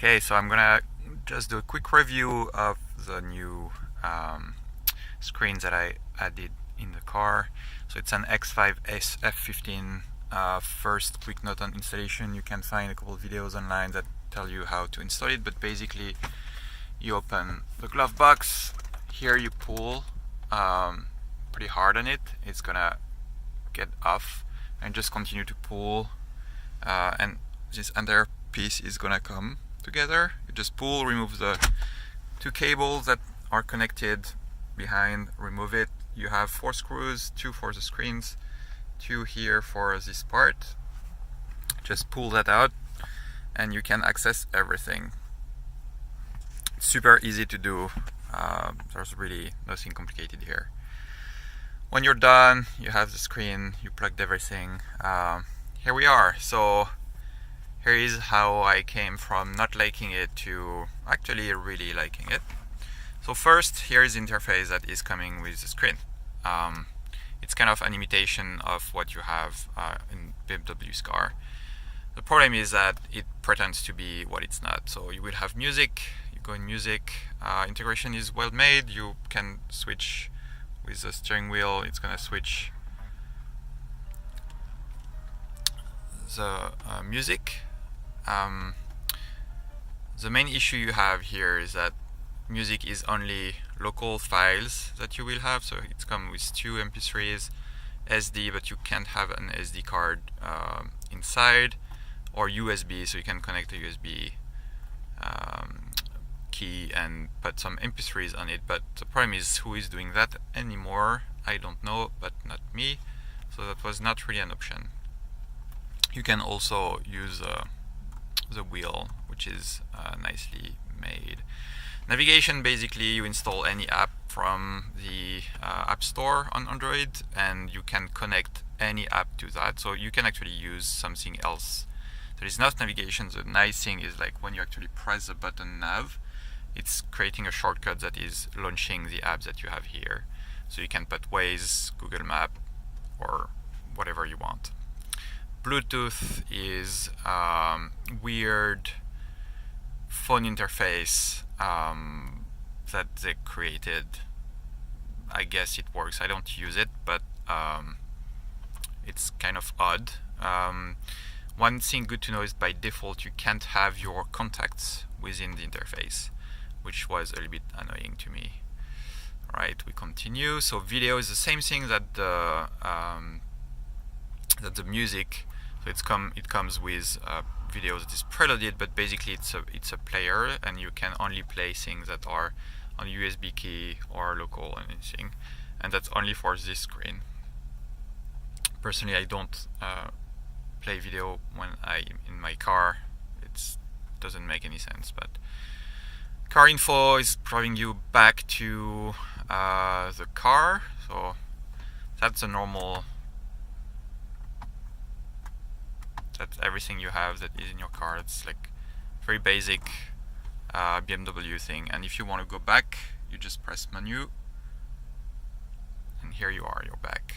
Okay, so I'm gonna just do a quick review of the new screens that I added in the car. So it's an X5 F15. First quick note on installation: you can find a couple of videos online that tell you how to install it, but basically you open the glove box. Here you pull pretty hard on it. It's gonna get off, and just continue to pull, and this under piece is gonna come together. You just pull, remove the two cables that are connected behind, remove it. You have 4 screws, 2 for the screens, 2 here for this part. Just pull that out and you can access everything. It's super easy to do. There's really nothing complicated here. When you're done, you have the screen, you plugged everything. Here we are. So here is how I came from not liking it to actually really liking it. So first, here is the interface that is coming with the screen. It's kind of an imitation of what you have in BMW's car. The problem is that it pretends to be what it's not. So you will have music, you go in music, integration is well made, you can switch with the steering wheel, it's gonna switch the music. The main issue you have here is that music is only local files that you will have, so it's come with 2 MP3s, SD, but you can't have an SD card inside, or USB, so you can connect a USB key and put some MP3s on it. But the problem is, who is doing that anymore? I don't know, but not me, so that was not really an option. You can also use the wheel, which is nicely made. Navigation, basically you install any app from the App Store on Android and you can connect any app to that, so you can actually use something else. There is not navigation. The nice thing is, like, when you actually press the button nav, it's creating a shortcut that is launching the apps that you have here. So you can put Waze, Google Map, or whatever you want. Bluetooth is weird phone interface that they created. I guess it works. I don't use it, but it's kind of odd. One thing good to know is, by default, you can't have your contacts within the interface, which was a little bit annoying to me. Right, we continue. So video is the same thing that the music. So it comes with video that is preloaded, but basically it's a player, and you can only play things that are on USB key or local or anything, and that's only for this screen. Personally, I don't play video when I'm in my car. It doesn't make any sense. But car info is drawing you back to the car, so that's a normal. That's everything you have that is in your car. It's like very basic BMW thing. And if you want to go back, you just press menu, and here you are, you're back.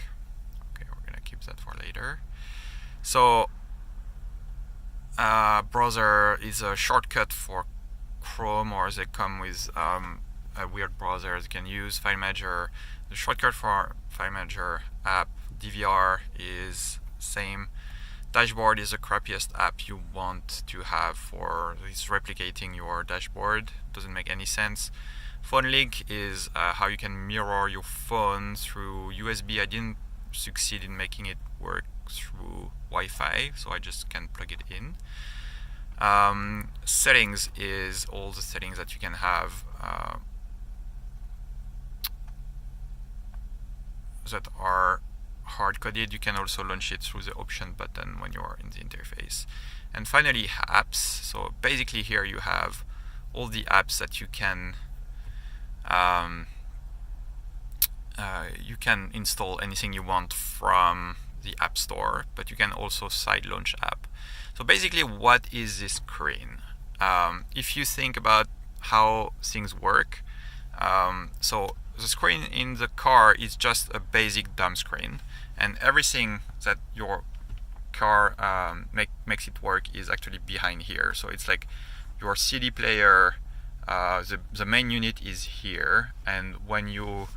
Okay, we're gonna keep that for later. So browser is a shortcut for Chrome, or they come with a weird browser you can use. File manager, the shortcut for file manager app. DVR is same. Dashboard is the crappiest app you want to have for this replicating your dashboard. Doesn't make any sense. Phone link is how you can mirror your phone through USB. I didn't succeed in making it work through Wi-Fi, so I just can plug it in. Settings is all the settings that you can have that are hard-coded. You can also launch it through the option button when you're in the interface. And finally, apps. So basically here you have all the apps that you can install anything you want from the App Store, but you can also side launch app. So basically, what is this screen? If you think about how things work, so the screen in the car is just a basic dumb screen, and everything that your car makes it work is actually behind here. So it's like your CD player, the main unit is here, and when you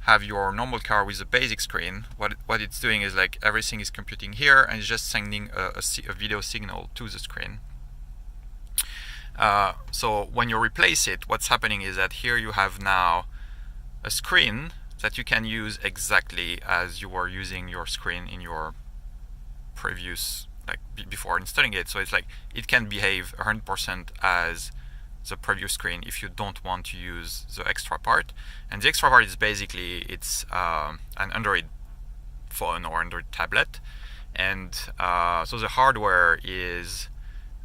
have your normal car with a basic screen, what it's doing is like everything is computing here and it's just sending a video signal to the screen. So when you replace it, what's happening is that here you have now a screen that you can use exactly as you were using your screen in your previous, like before installing it. So it's like it can behave 100% as the previous screen if you don't want to use the extra part. And the extra part is basically it's an Android phone or Android tablet, and so the hardware is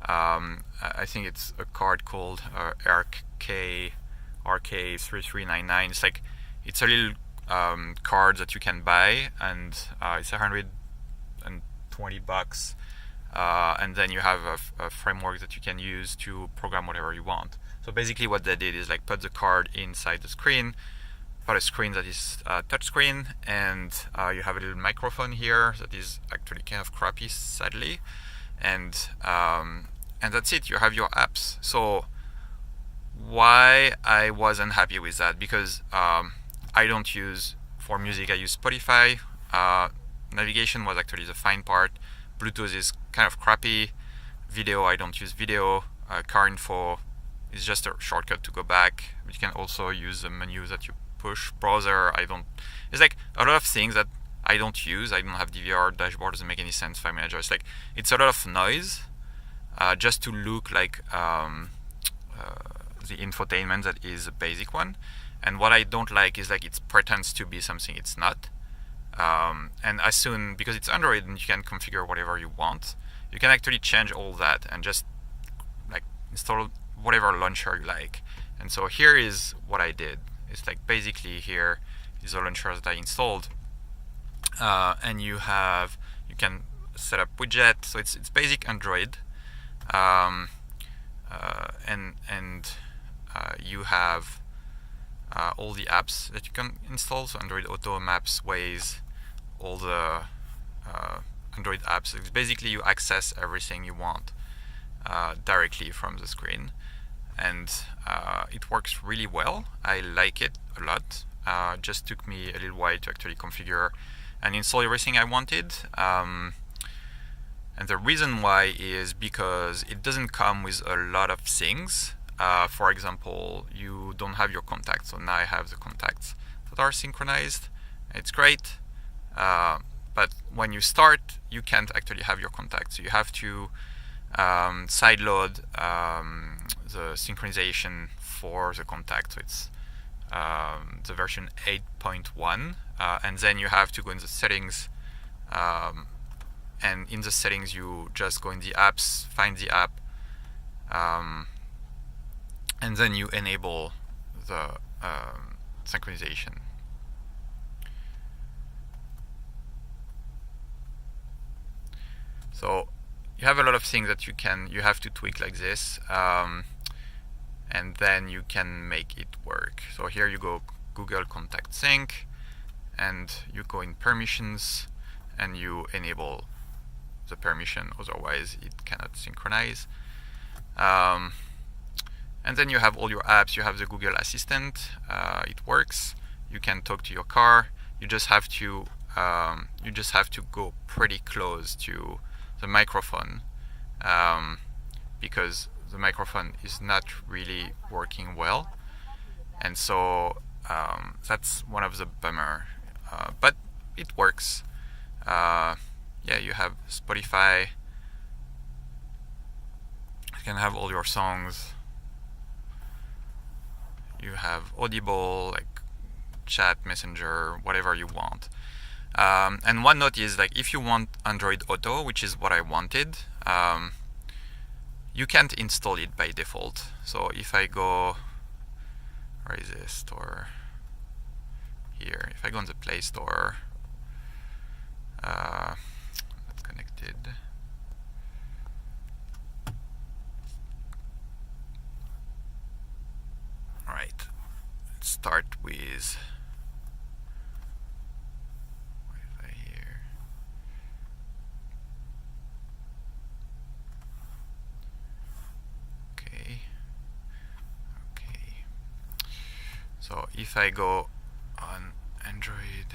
I think it's a card called RK3399. It's a little card that you can buy, and it's $120, and then you have a framework that you can use to program whatever you want. So basically what they did is like put the card inside the screen, put a screen that is touch screen, and you have a little microphone here that is actually kind of crappy, sadly, and that's it. You have your apps. So why I wasn't happy with that, because I don't use, for music I use Spotify. Navigation was actually the fine part. Bluetooth is kind of crappy. Video, I don't use video. Car info is just a shortcut to go back. You can also use the menu that you push. Browser, I don't. It's like a lot of things that I don't use. I don't have DVR. Dashboard doesn't make any sense. File Manager. It's a lot of noise, just to look like the infotainment that is a basic one. And what I don't like is like it pretends to be something it's not. And as soon, because it's Android and you can configure whatever you want, you can actually change all that and just like install whatever launcher you like. And so here is what I did. It's like basically here is the launcher that I installed, and you can set up widget. So it's basic Android, and you have all the apps that you can install. So Android Auto, Maps, Waze, all the Android apps. It's basically you access everything you want directly from the screen, and it works really well. I like it a lot. Just took me a little while to actually configure and install everything I wanted. And the reason why is because it doesn't come with a lot of things. For example, you don't have your contacts, so now I have the contacts that are synchronized. It's great, but when you start, you can't actually have your contacts. So you have to sideload the synchronization for the contact. So it's the version 8.1, and then you have to go in the settings, and in the settings you just go in the apps, find the app, and then you enable the synchronization. So you have a lot of things that you have to tweak like this, and then you can make it work. So here you go Google Contact Sync, and you go in permissions, and you enable the permission, otherwise it cannot synchronize. And then you have all your apps. You have the Google Assistant. It works. You can talk to your car. You just have to go pretty close to the microphone, because the microphone is not really working well, and so that's one of the bummer. But it works. Yeah, you have Spotify. You can have all your songs. You have Audible, like chat, messenger, whatever you want. And one note is like if you want Android Auto, which is what I wanted, you can't install it by default. So if I go, where is this store? Here. If I go on the Play Store, not connected. All right. Let's start with. Okay. if I go on Android,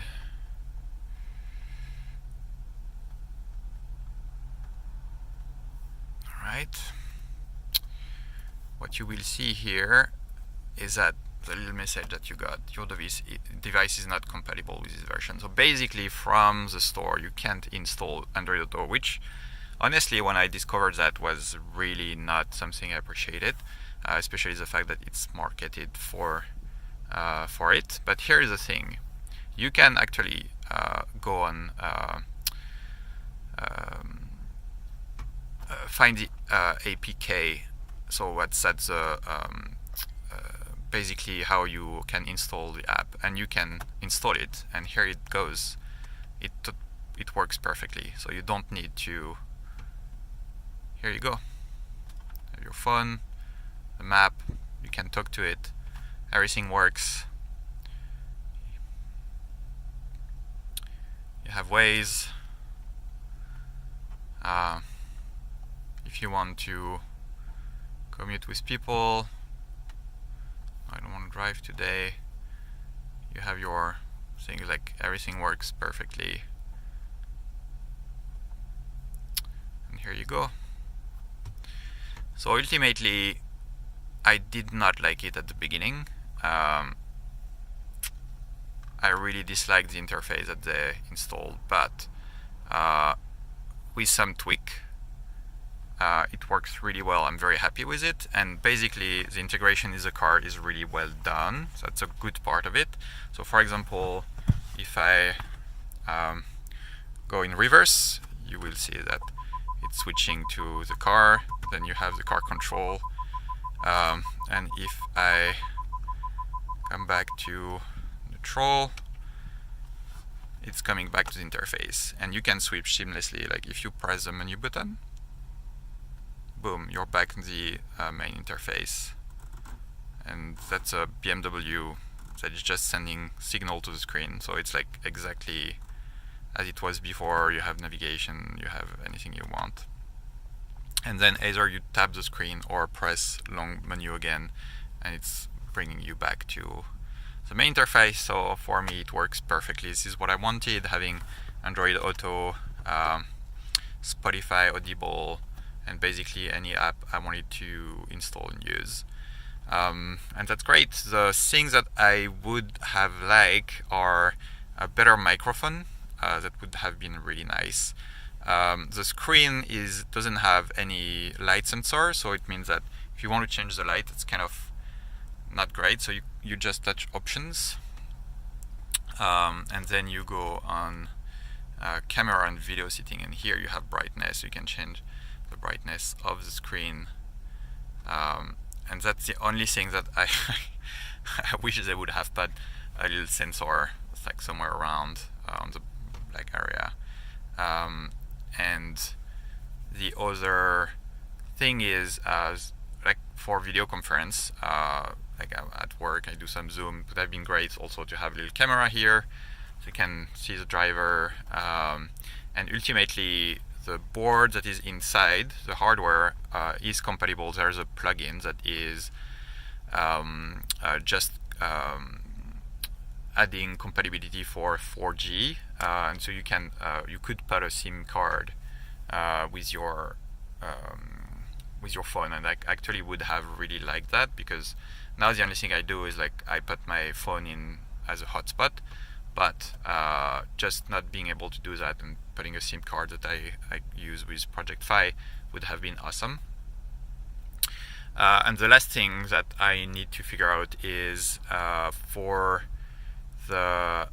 alright, what you will see here is that the little message that you got, your device is not compatible with this version. So basically from the store you can't install Android Auto, which honestly when I discovered that was really not something I appreciated, especially the fact that it's marketed for it. But here is the thing, you can actually go on find the APK. So what's that, the basically how you can install the app, and you can install it, and here it goes. It works perfectly, so you don't need to. Here you go, have your phone, the map, you can talk to it, everything works. You have Waze. If you want to commute with people, I don't want to drive today, you have your thing, like everything works perfectly. And here you go. So ultimately, I did not like it at the beginning. I really disliked the interface that they installed, but with some tweak, it works really well. I'm very happy with it, and basically the integration in the car is really well done, so that's a good part of it. So for example, if I go in reverse, you will see that it's switching to the car, then you have the car control, and if I come back to neutral, it's coming back to the interface, and you can switch seamlessly. Like if you press the menu button, boom, you're back in the main interface, and that's a BMW that is just sending signal to the screen, so it's like exactly as it was before. You have navigation, you have anything you want, and then either you tap the screen or press long menu again, and it's bringing you back to the main interface. So for me it works perfectly. This is what I wanted, having Android Auto, Spotify, Audible, and basically any app I wanted to install and use. And that's great. The things that I would have liked are a better microphone. That would have been really nice. The screen doesn't have any light sensor, so it means that if you want to change the light, it's kind of not great. So you just touch options, and then you go on camera and video setting, and here you have brightness. You can change the brightness of the screen, and that's the only thing that I I wish they would have put a little sensor, it's like somewhere around on the black area. And the other thing is, like for video conference, like at work I do some Zoom, it would have been great also to have a little camera here so you can see the driver, and ultimately the board that is inside the hardware is compatible. There's a plugin that is just adding compatibility for 4G, and so you could put a SIM card with your phone, and I actually would have really liked that, because now the only thing I do is like I put my phone in as a hotspot, but just not being able to do that and putting a SIM card that I use with Project Fi would have been awesome. And the last thing that I need to figure out is for the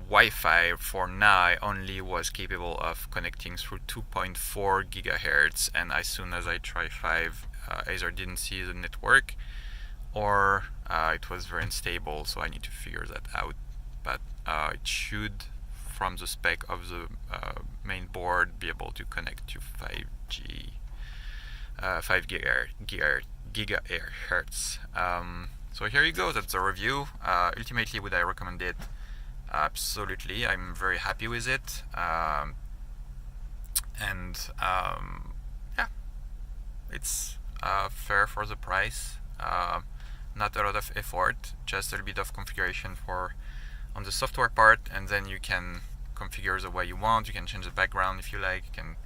Wi-Fi. For now I only was capable of connecting through 2.4 gigahertz, and as soon as I try 5, either didn't see the network or it was very unstable, so I need to figure that out. But it should, from the spec of the main board, be able to connect to 5G, 5 gigahertz. So here you go, that's the review. Ultimately, would I recommend it? Absolutely, I'm very happy with it. And yeah, it's fair for the price. not a lot of effort, just a little bit of configuration for on the software part, and then you can configure the way you want. You can change the background if you like, you can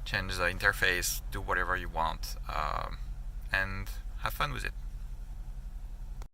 change the interface, do whatever you want, and have fun with it.